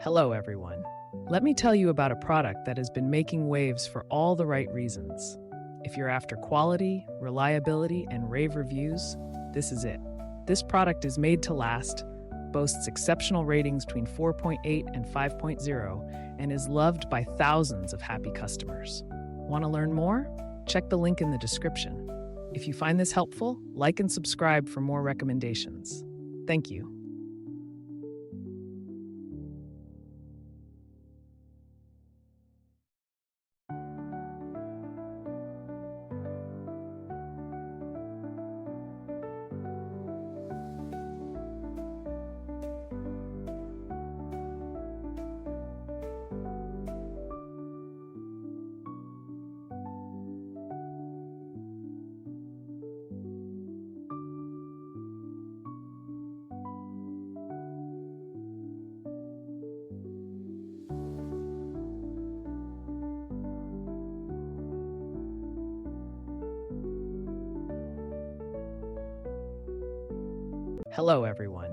Hello, everyone. Let me tell you about a product that has been making waves for all the right reasons. If you're after quality, reliability, and rave reviews, this is it. This product is made to last, boasts exceptional ratings between 4.8 and 5.0, and is loved by thousands of happy customers. Want to learn more? Check the link in the description. If you find this helpful, like and subscribe for more recommendations. Thank you. Hello, everyone.